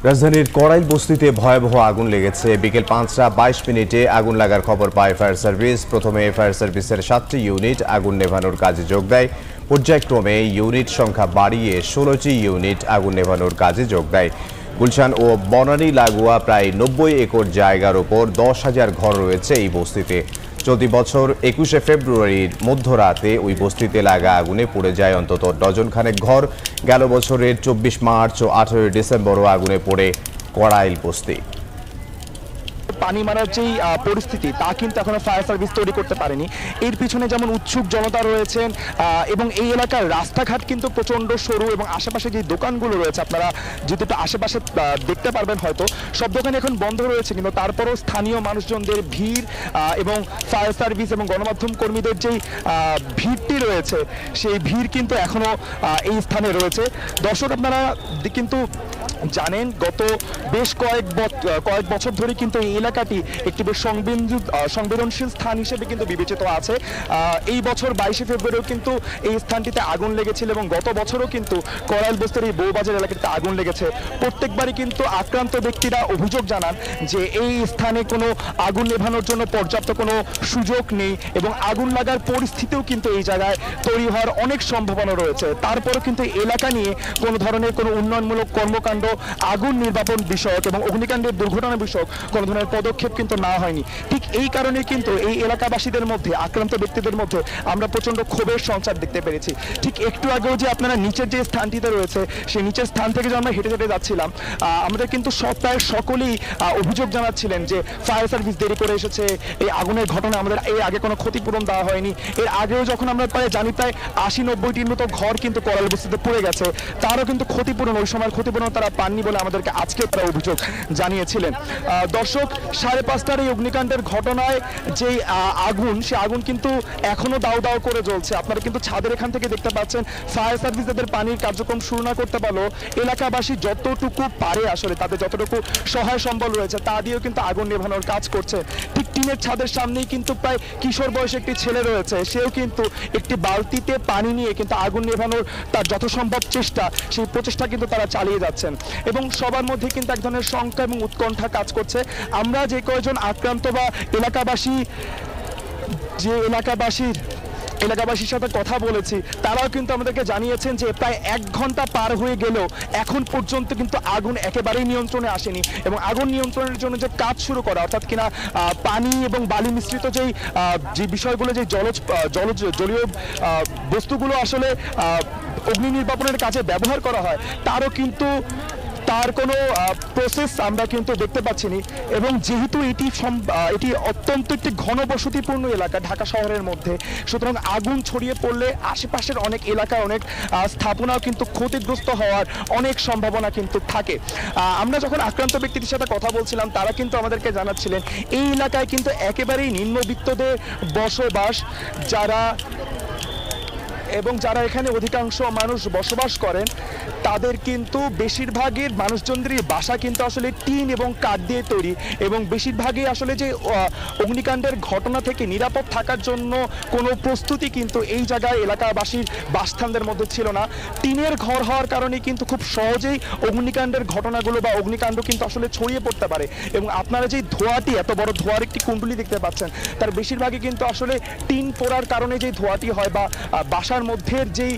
রাজধানীর কড়াইল বস্তিতে ভয়াবহ আগুন লেগেছে। বিকেল ৫টা ২২ মিনিটে আগুন লাগার খবর পায় ফায়ার সার্ভিস। প্রথমে ফায়ার সার্ভিসের ৭টি ইউনিট আগুন নেভানোর কাজে যোগ দেয়। পর্যায়ক্রমে ইউনিট সংখ্যা বাড়িয়ে ১৬টি ইউনিট আগুন নেভানোর কাজে যোগ দেয়। গুলশান ও বনানী লাগোয়া প্রায় ৯০ একর জায়গার ওপর ১০,০০০ ঘর রয়েছে এই বস্তিতে। চলতি বছর ২১শে ফেব্রুয়ারির মধ্যরাতে ওই বস্তিতে লাগা আগুনে পুড়ে যায় অন্তত ডজন খানেক ঘর। গেল বছরের ২৪ মার্চ ও ১৮ ডিসেম্বরও আগুনে পড়ে কড়াইল বস্তি। পানি মারার যেই পরিস্থিতি তা কিন্তু এখনো ফায়ার সার্ভিস তৈরি করতে পারেনি। এর পিছনে যেমন উৎসুক জনতা রয়েছেন এবং এই এলাকার রাস্তাঘাট কিন্তু প্রচণ্ড সরু এবং আশেপাশে যে দোকানগুলো রয়েছে আপনারা যদি একটু আশেপাশে দেখতে পারবেন হয়তো সব দোকান এখন বন্ধ রয়েছে, কিন্তু তারপরও স্থানীয় মানুষজনদের ভিড় এবং ফায়ার সার্ভিস এবং গণমাধ্যম কর্মীদের যেই ভিড়টি রয়েছে সেই ভিড় কিন্তু এখনো এই স্থানে রয়েছে। দর্শক আপনারা কিন্তু জানেন গত বেশ কয়েক বছর ধরে কিন্তু এই এলাকাটি একটি বেশ সংবেদনশীল স্থান হিসেবে কিন্তু বিবেচিত আছে। এই বছর ২২শে ফেব্রুয়ারিও কিন্তু এই স্থানটিতে আগুন লেগেছিল এবং গত বছরও কিন্তু কড়াইল বস্তির এই বউবাজার এলাকাটিতে আগুন লেগেছে। প্রত্যেকবারই কিন্তু আক্রান্ত ব্যক্তিরা অভিযোগ জানান যে এই স্থানে কোনো আগুন নেভানোর জন্য পর্যাপ্ত কোনো সুযোগ নেই এবং আগুন লাগার পরিস্থিতিও কিন্তু এই জায়গায় তৈরি হওয়ার অনেক সম্ভাবনা রয়েছে। তারপরেও কিন্তু এলাকা নিয়ে কোনো ধরনের কোনো উন্নয়নমূলক কর্মকাণ্ড, আগুন নির্বাপন বিষয়ক এবং অগ্নিকাণ্ডের দুর্ঘটনা বিষয়ক কোনো ধরনের পদক্ষেপ কিন্তু নেওয়া হয়নি। ঠিক এই কারণে কিন্তু এই এলাকাবাসীদের মধ্যে, আক্রান্ত ব্যক্তিদের মধ্যে আমরা প্রচণ্ড ক্ষোভের সঞ্চার দেখতে পেরেছি। ঠিক একটু আগেও যে আপনারা নিচের যে স্থানটিতে রয়েছে সেই নিচের স্থান থেকে যে আমরা হেঁটে হেঁটে যাচ্ছিলাম, আমাদের কিন্তু প্রায় সকলেই অভিযোগ জানাচ্ছিলেন যে ফায়ার সার্ভিস দেরি করে এসেছে, এই আগুনের ঘটনা আমাদের এর আগে কোনো ক্ষতিপূরণ দেওয়া হয়নি। এর আগেও যখন আমরা জানি প্রায় ৮০-৯০টির মতো ঘর কিন্তু কড়াইল বস্তিতে পড়ে গেছে, তারও কিন্তু ক্ষতিপূরণ ওই সময়ের ক্ষতিপূরণ তারা পাননি বলে আমাদেরকে আজকে তারা অভিযোগ জানিয়েছিলেন। দর্শক ৫:৩০ এই অগ্নিকাণ্ডের ঘটনায় যে আগুন, সে আগুন কিন্তু এখনো দাউ দাউ করে জ্বলছে। আপনারা কিন্তু ছাদের এখান থেকে দেখতে পাচ্ছেন ফায়ার সার্ভিস তাদের পানির কার্যক্রম শুরু না করতে পারলো এলাকাবাসী যতটুকু পারে আসলে তাদের যতটুকু সহায় সম্বল রয়েছে তা দিয়েও কিন্তু আগুন নেভানোর কাজ করছে। ঠিক টিনের ছাদের সামনেই কিন্তু প্রায় কিশোর বয়সী একটি ছেলে রয়েছে, সেও কিন্তু একটি বালতিতে পানি নিয়ে কিন্তু আগুন নেভানোর তার যথাসম্ভব চেষ্টা, সেই প্রচেষ্টা কিন্তু তারা চালিয়ে যাচ্ছেন এবং সবার মধ্যে কিন্তু এক ধরনের শঙ্কা এবং উৎকণ্ঠা কাজ করছে। আমরা যে কয়েকজন আক্রান্ত বা এলাকাবাসীর সাথে কথা বলেছি, তারাও কিন্তু আমাদেরকে জানিয়েছেন যে প্রায় ১ ঘন্টা পার হয়ে গেলেও এখন পর্যন্ত কিন্তু আগুন একেবারেই নিয়ন্ত্রণে আসেনি এবং আগুন নিয়ন্ত্রণের জন্য যে কাজ শুরু করা, অর্থাৎ কিনা পানি এবং বালি মিশ্রিত যে বিষয়গুলো, যে জলীয় বস্তুগুলো আসলে অগ্নি নির্বাপনের কাজে ব্যবহার করা হয়, তার কোনো প্রসেস আমরা কিন্তু দেখতে পাচ্ছি না। এবং যেহেতু এটি অত্যন্ত একটি ঘনবসতিপূর্ণ এলাকা ঢাকা শহরের মধ্যে, সুতরাং আগুন ছড়িয়ে পড়লে আশেপাশের অনেক এলাকায় অনেক স্থাপনাও কিন্তু ক্ষতিগ্রস্ত হওয়ার অনেক সম্ভাবনা কিন্তু থাকে। আমরা যখন আক্রান্ত ব্যক্তিদের সাথে কথা বলছিলাম, তারা কিন্তু আমাদেরকে জানাচ্ছিলেন এই এলাকায় কিন্তু একেবারেই নিম্নবিত্তদের বসবাস, যারা এখানে অধিকাংশ মানুষ বসবাস করেন তাদের কিন্তু বেশিরভাগের মানুষজনদেরই বাসা কিন্তু আসলে টিন এবং কাঠ দিয়ে তৈরি এবং বেশিরভাগই আসলে যে অগ্নিকাণ্ডের ঘটনা থেকে নিরাপদ থাকার জন্য কোনো প্রস্তুতি কিন্তু এই জায়গায় এলাকাবাসীর বাসস্থানদের মধ্যে ছিল না। টিনের ঘর হওয়ার কারণে কিন্তু খুব সহজেই অগ্নিকাণ্ডের ঘটনাগুলো বা অগ্নিকাণ্ড কিন্তু আসলে ছড়িয়ে পড়তে পারে এবং আপনারা যেই ধোঁয়াটি, এত বড় ধোঁয়ার একটি কুণ্ডলী দেখতে পাচ্ছেন, তার বেশিরভাগই কিন্তু আসলে টিন পোড়ার কারণে যেই ধোঁয়াটি হয় বা বাসার মধ্যে যেই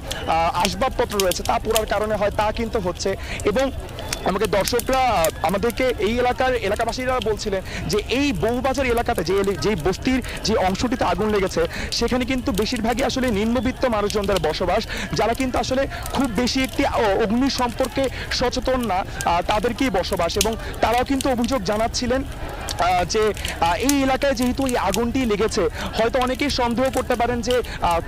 আসবাবপত্র রয়েছে তা পোড়ার কারণে হয়, তা কিন্তু হচ্ছে। এবং আমাকে দর্শকরা, আমাদেরকে এই এলাকাবাসীরা বলছিলেন যে এই বউবাজার এলাকাতে যে বস্তির যে অংশটিতে আগুন লেগেছে সেখানে কিন্তু বেশিরভাগই আসলে নিম্নবিত্ত মানুষজনদের বসবাস, যারা কিন্তু আসলে খুব বেশি একটি অগ্নি সম্পর্কে সচেতন না, তাদেরকেই বসবাস। এবং তারাও কিন্তু অভিযোগ জানাচ্ছিলেন যে এই এলাকায় যেহেতু এই আগুনটি লেগেছে, হয়তো অনেকেই সন্দেহ করতে পারেন যে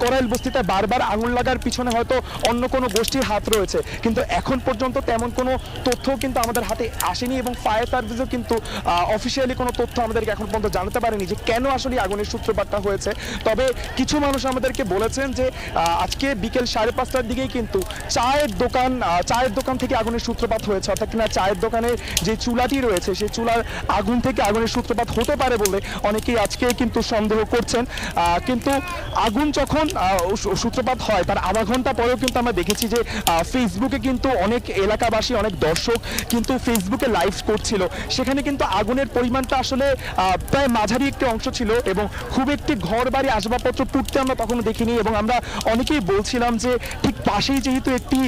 কড়াইল বস্তিতে বারবার আগুন লাগার পিছনে হয়তো অন্য কোনো গোষ্ঠীর হাত রয়েছে, কিন্তু এখন পর্যন্ত তেমন কোনো তথ্য কিন্তু আমাদের হাতে আসেনি এবং ফায়ার সার্ভিসও কিন্তু অফিসিয়ালি কোনো তথ্য আমাদেরকে এখন পর্যন্ত জানাতে পারেনি যে কেন আসলে আগুনের সূত্রপাতটা হয়েছে। তবে কিছু মানুষ আমাদেরকে বলেছেন যে আজকে বিকেল ৫:৩০টার দিকেই কিন্তু চায়ের দোকান থেকে আগুনের সূত্রপাত হয়েছে, অর্থাৎ কিনা চায়ের দোকানের যে চুলাটি রয়েছে সেই চুলার আগুন থেকে আগুন ধরনের সূত্রপাত হতে পারে বলে অনেকেই আজকে কিন্তু সন্দেহ করছেন। কিন্তু আগুন যখন সূত্রপাত হয় তার আধা ঘন্টা পরেও কিন্তু আমরা দেখেছি যে ফেসবুকে কিন্তু অনেক এলাকাবাসী, অনেক দর্শক কিন্তু ফেসবুকে লাইভ করছিল। সেখানে কিন্তু আগুনের পরিমাণটা আসলে প্রায় মাঝারি একটি অংশ ছিল এবং খুব একটি ঘর বাড়ি আসবাবপত্র পুড়তে আমরা কখনো দেখিনি। এবং আমরা অনেকেই বলছিলাম যে ঠিক পাশেই যেহেতু একটি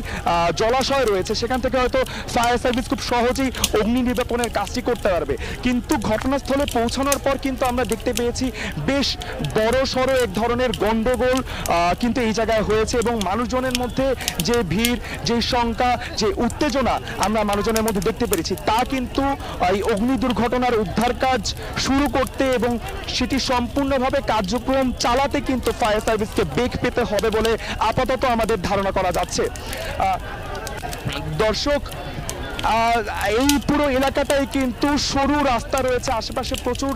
জলাশয় রয়েছে, সেখান থেকে হয়তো ফায়ার সার্ভিস খুব সহজেই অগ্নি নির্বাপনের কাজটি করতে পারবে। কিন্তু ঘটনাস্থলে পৌঁছানোর পর কিন্তু আমরা দেখতে পেয়েছি বেশ বড় সড়ো এক ধরনের গন্ডগোল কিন্তু এই জায়গায় হয়েছে এবং মানুষজনের মধ্যে যে ভিড়, যে শঙ্কা, যে উত্তেজনা আমরা মানুষজনের মধ্যে দেখতে পেরেছি, তা কিন্তু এই অগ্নি দুর্ঘটনার উদ্ধার কাজ শুরু করতে এবং সেটি সম্পূর্ণভাবে কার্যক্রম চালাতে কিন্তু ফায়ার সার্ভিসকে বেগ পেতে হবে বলে আপাতত আমাদের ধারণা করা যাচ্ছে। দর্শক, এই পুরো এলাকাটাই কিন্তু সরু রাস্তা রয়েছে, আশেপাশে প্রচুর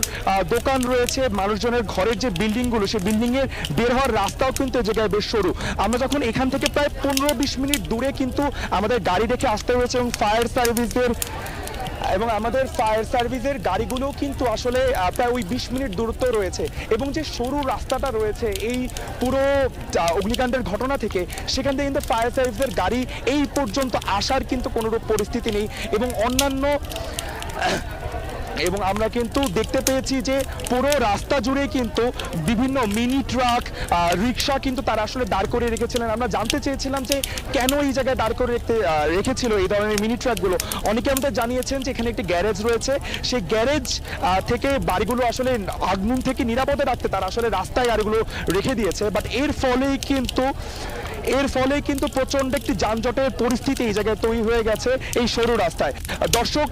দোকান রয়েছে, মানুষজনের ঘরের যে বিল্ডিংগুলো, সেই বিল্ডিংয়ের বের হওয়ার রাস্তাও কিন্তু এই জায়গায় বেশ সরু। আমরা যখন এখান থেকে প্রায় 15-20 মিনিট দূরে কিন্তু আমাদের গাড়ি রেখে আসতে হয়েছে এবং আমাদের ফায়ার সার্ভিসের গাড়িগুলোও কিন্তু আসলে প্রায় ওই 20 মিনিট দূরত্ব রয়েছে। এবং যে সরু রাস্তাটা রয়েছে এই পুরো অগ্নিকাণ্ডের ঘটনা থেকে, সেখান থেকে কিন্তু ফায়ার সার্ভিসের গাড়ি এই পর্যন্ত আসার কিন্তু কোনোরূপ পরিস্থিতি নেই। এবং আমরা কিন্তু দেখতে পেয়েছি যে পুরো রাস্তা জুড়ে কিন্তু বিভিন্ন মিনি ট্রাক, রিক্সা কিন্তু তারা আসলে দাঁড় করে রেখেছিলেন। আমরা জানতে চেয়েছিলাম যে কেন এই জায়গায় দাঁড় করে রেখেছিল এই ধরনের মিনি ট্রাকগুলো। অনেকে আমাদের জানিয়েছেন যে এখানে একটি গ্যারেজ রয়েছে, সেই গ্যারেজ থেকে বাড়িগুলো আসলে আগুন থেকে নিরাপদে রাখতে তারা আসলে রাস্তায় গাড়িগুলো রেখে দিয়েছে। বাট এর ফলে কিন্তু প্রচন্ড একটি যানজটের পরিস্থিতি এই জায়গায় তৈরি হয়ে গেছে এই সরু রাস্তায়। দর্শক,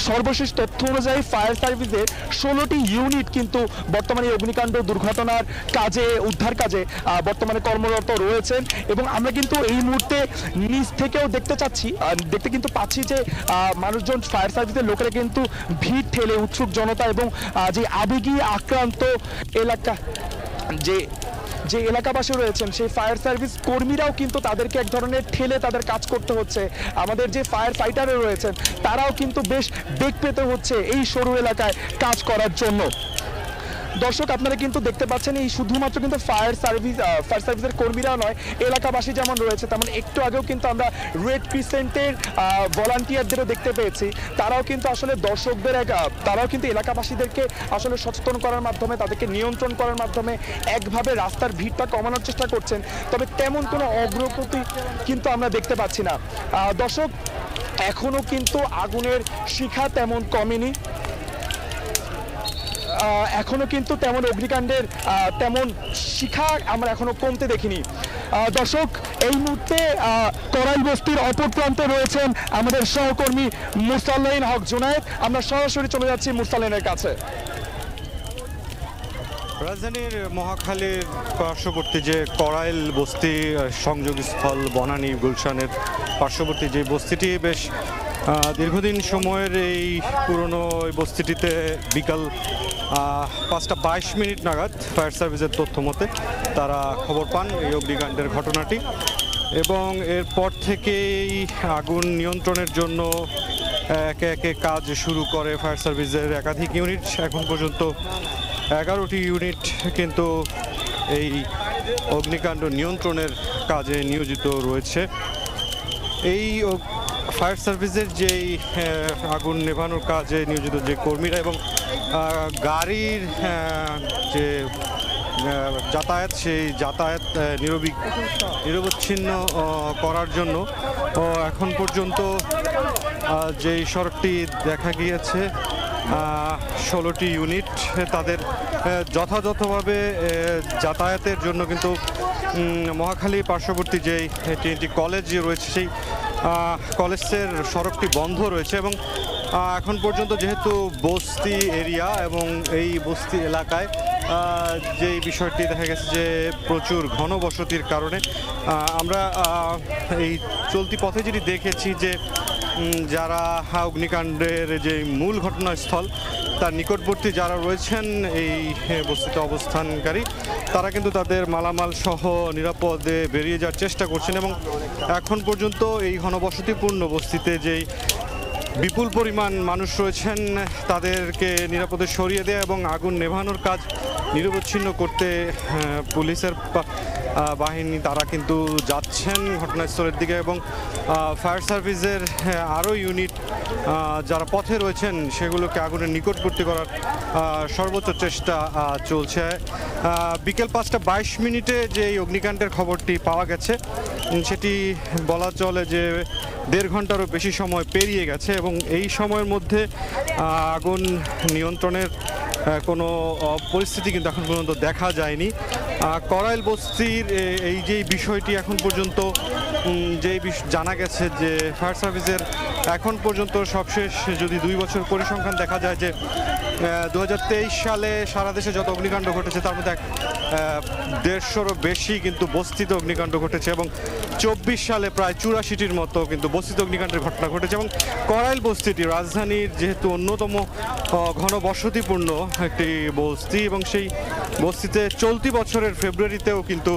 সর্বশেষ তথ্য অনুযায়ী ফায়ার সার্ভিসের 16টি ইউনিট কিন্তু বর্তমানে অগ্নিকাণ্ড দুর্ঘটনার কাজে, উদ্ধার কাজে বর্তমানে কর্মরত রয়েছেন। এবং আমরা কিন্তু এই মুহূর্তে নিচ থেকেও দেখতে কিন্তু পাচ্ছি যে মানুষজন, ফায়ার সার্ভিসের লোকেরা কিন্তু ভিড় ঠেলে, উৎসুক জনতা এবং যে আবেগী আক্রান্ত যে এলাকাবাসী রয়েছেন, সেই ফায়ার সার্ভিস কর্মীরাও কিন্তু তাদেরকে এক ধরনের ঠেলে তাদের কাজ করতে হচ্ছে। আমাদের যে ফায়ার ফাইটাররা রয়েছেন তারাও কিন্তু বেশ বেগ পেতে হচ্ছে এই সরু এলাকায় কাজ করার জন্য। দর্শক, আপনারা কিন্তু দেখতে পাচ্ছেন এই শুধুমাত্র কিন্তু ফায়ার সার্ভিসের কর্মীরা নয়, এলাকাবাসী যেমন রয়েছে তেমন একটু আগেও কিন্তু আমরা রেড ক্রিসেন্টের ভলান্টিয়ারদেরও দেখতে পেয়েছি। তারাও কিন্তু আসলে তারাও কিন্তু এলাকাবাসীদেরকে আসলে সচেতন করার মাধ্যমে, তাদেরকে নিয়ন্ত্রণ করার মাধ্যমে একভাবে রাস্তার ভিড়টা কমানোর চেষ্টা করছেন। তবে তেমন কোনো অগ্রগতি কিন্তু আমরা দেখতে পাচ্ছি না। দর্শক, এখনো কিন্তু আগুনের শিখা তেমন কমেনি, এখনো কিন্তু তেমন অগ্নিকাণ্ডের তেমন শিখা আমরা এখনো কমতে দেখিনি। দর্শক, এই মুহূর্তে করাইল বস্তির অপর প্রান্তে রয়েছেন আমাদের সহকর্মী মুরসালিন হক জুনায়েদ। আমরা সরাসরি চলে যাচ্ছি মুরসালিনের কাছে। রাজধানীর মহাখালীর পার্শ্ববর্তী যে করাইল বস্তি সংযোগস্থল বনানী গুলশানের পার্শ্ববর্তী যে বস্তিটি, বেশ দীর্ঘদিন সময়ের এই পুরনো এই বস্তিটিতে বিকাল 5:22 নাগাদ ফায়ার সার্ভিসের তথ্য মতে তারা খবর পান এই অগ্নিকাণ্ডের ঘটনাটি এবং এরপর থেকেই আগুন নিয়ন্ত্রণের জন্য একে একে কাজ শুরু করে ফায়ার সার্ভিসের একাধিক ইউনিট। এখন পর্যন্ত 11টি ইউনিট কিন্তু এই অগ্নিকাণ্ড নিয়ন্ত্রণের কাজে নিয়োজিত রয়েছে। এই ফায়ার সার্ভিসের যেই আগুন নেভানোর কাজে নিয়োজিত যে কর্মীরা এবং গাড়ির যে যাতায়াত, সেই যাতায়াত নিরবচ্ছিন্ন করার জন্য এখন পর্যন্ত যেই সড়কটি দেখা গিয়েছে 16টি ইউনিট তাদের যথাযথভাবে যাতায়াতের জন্য কিন্তু মহাখালী পার্শ্ববর্তী যেই TNT কলেজ রয়েছে সেই কলেজের সড়কটি বন্ধ রয়েছে এবং এখন পর্যন্ত যেহেতু বস্তি এরিয়া এবং এই বস্তি এলাকায় যেই বিষয়টি দেখা গেছে যে প্রচুর ঘনবসতির কারণে আমরা এই চলতি পথে যেটি দেখেছি যে যারা অগ্নিকাণ্ডের যে মূল ঘটনাস্থল তার নিকটবর্তী যারা রয়েছেন এই বস্তিতে অবস্থানকারী, তারা কিন্তু তাদের মালামাল সহ নিরাপদে বেরিয়ে যাওয়ার চেষ্টা করছেন এবং এখন পর্যন্ত এই ঘনবসতিপূর্ণ বস্তিতে যেই বিপুল পরিমাণ মানুষ রয়েছেন, তাদেরকে নিরাপদে সরিয়ে দেয়া এবং আগুন নেভানোর কাজ নিরবচ্ছিন্ন করতে পুলিশের বাহিনী তারা কিন্তু যাচ্ছেন ঘটনাস্থলের দিকে এবং ফায়ার সার্ভিসের আরও ইউনিট যারা পথে রয়েছেন সেগুলোকে আগুনের নিকটবর্তী করার সর্বোচ্চ চেষ্টা চলছে। বিকেল 5টা 22 মিনিটে যে এই অগ্নিকাণ্ডের খবরটি পাওয়া গেছে সেটি বলা চলে যে 1.5 ঘন্টারও বেশি সময় পেরিয়ে গেছে এবং এই সময়ের মধ্যে আগুন নিয়ন্ত্রণের কোনো পরিস্থিতি কিন্তু এখন পর্যন্ত দেখা যায়নি। করাইল বস্তির এই যে বিষয়টি এখন পর্যন্ত যেই জানা গেছে যে ফায়ার সার্ভিসের এখন পর্যন্ত সবশেষ যদি 2 বছর পরিসংখ্যান দেখা যায় যে 2023 সালে সারা দেশে যত অগ্নিকাণ্ড ঘটেছে তার মধ্যে 150-রও বেশি কিন্তু বস্তিতে অগ্নিকাণ্ড ঘটেছে এবং 24 সালে প্রায় 84টির মতো কিন্তু বস্তিতে অগ্নিকাণ্ডের ঘটনা ঘটেছে এবং করাইল বস্তিটি রাজধানীর যেহেতু অন্যতম ঘনবসতিপূর্ণ একটি বস্তি এবং সেই বস্তিতে চলতি বছরের ফেব্রুয়ারিতেও কিন্তু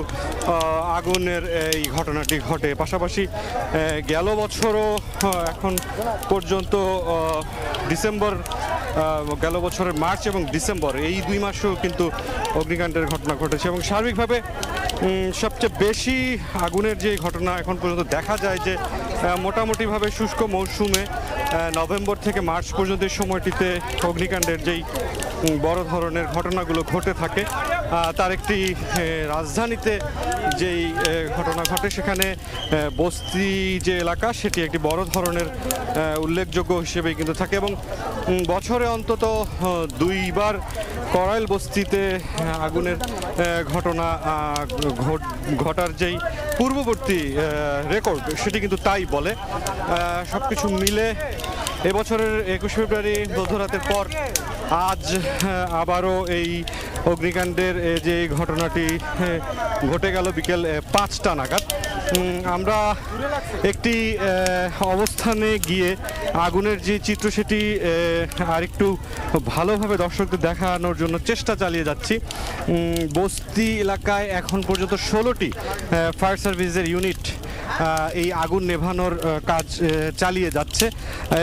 আগুনের এই ঘটনাটি ঘটে। পাশাপাশি গেল বছরও এখন পর্যন্ত গেল বছরের মার্চ এবং ডিসেম্বর এই 2 মাসেও কিন্তু অগ্নিকাণ্ডের ঘটনা ঘটেছে এবং সার্বিকভাবে সবচেয়ে বেশি আগুনের যে ঘটনা এখন পর্যন্ত দেখা যায় যে মোটামুটিভাবে শুষ্ক মৌসুমে নভেম্বর থেকে মার্চ পর্যন্ত এই সময়টিতে অগ্নিকাণ্ডের যেই বড় ধরনের ঘটনাগুলো ঘটে থাকে তার একটি রাজধানীতে যেই ঘটনা ঘটে সেখানে বস্তি যে এলাকা সেটি একটি বড় ধরনের উল্লেখযোগ্য হিসেবেই কিন্তু থাকে এবং বছরে অন্তত 2 বার করাইল বস্তিতে আগুনের ঘটনা ঘটার যেই পূর্ববর্তী রেকর্ড সেটি কিন্তু তাই বলে। সব কিছু মিলে এবছরের 21 ফেব্রুয়ারি মধ্যরাতের পর আজ আবারও এই অগ্নিকাণ্ডের যে ঘটনাটি ঘটে গেল বিকেল 5টা নাগাদ। আমরা একটি অবস্থানে গিয়ে আগুনের যে চিত্র সেটি আরেকটু ভালোভাবে দর্শকদের দেখানোর জন্য চেষ্টা চালিয়ে যাচ্ছি। বস্তি এলাকায় এখন পর্যন্ত 16টি ফায়ার সার্ভিসের ইউনিট এই আগুন নেভানোর কাজ চালিয়ে যাচ্ছে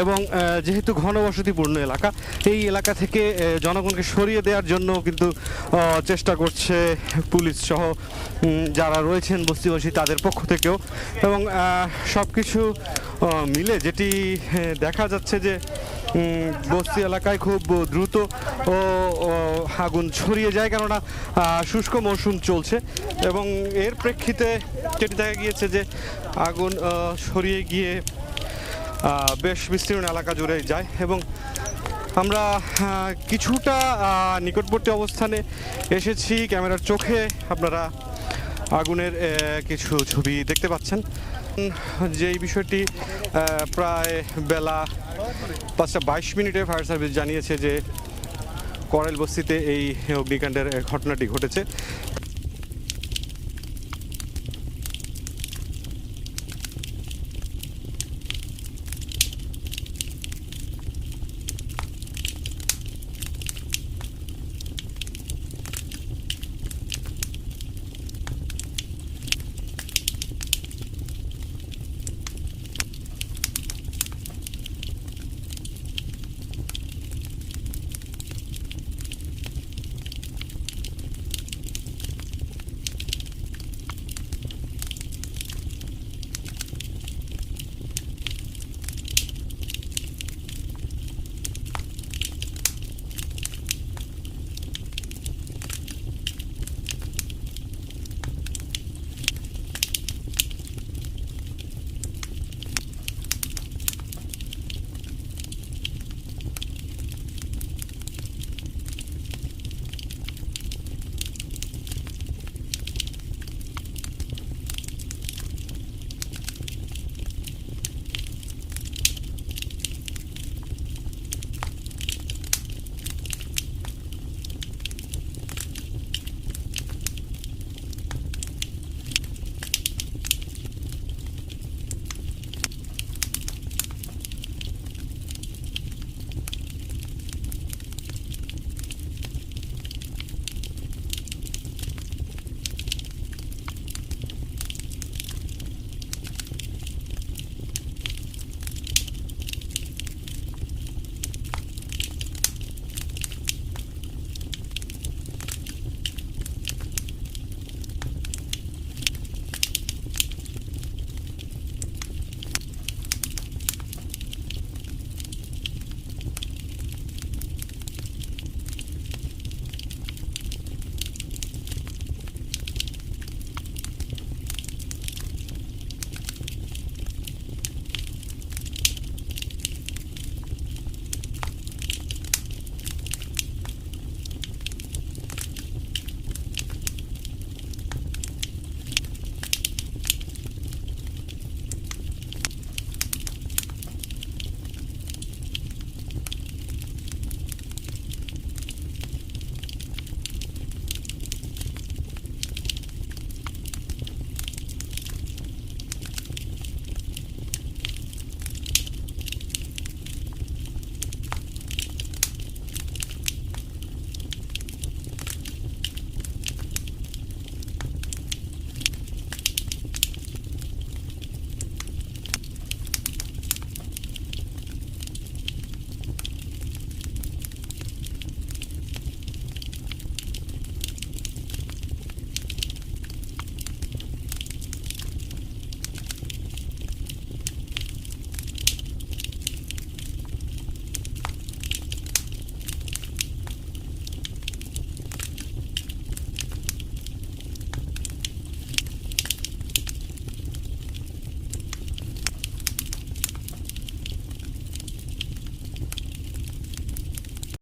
এবং যেহেতু ঘনবসতিপূর্ণ এলাকা এই এলাকা থেকে জনগণকে সরিয়ে দেওয়ার জন্য কিন্তু চেষ্টা করছে পুলিশ সহ যারা রয়েছেন বস্তিবাসী তাদের পক্ষ থেকেও এবং সব কিছু মিলে যেটি দেখা যাচ্ছে যে বস্তি এলাকায় খুব দ্রুত আগুন ছড়িয়ে যায় কেননা শুষ্ক মৌসুম চলছে এবং এর প্রেক্ষিতে যেটি দেখা গিয়েছে যে আগুন ছড়িয়ে গিয়ে বেশ বিস্তীর্ণ এলাকা জুড়ে যায় এবং আমরা কিছুটা নিকটবর্তী অবস্থানে এসেছি। ক্যামেরার চোখে আপনারা আগুনের কিছু ছবি দেখতে পাচ্ছেন। যেই বিষয়টি প্রায় বেলা 5টা 22 মিনিটে ফায়ার সার্ভিস জানিয়েছে যে করাইল বস্তিতে এই অগ্নিকাণ্ডের ঘটনাটি ঘটেছে।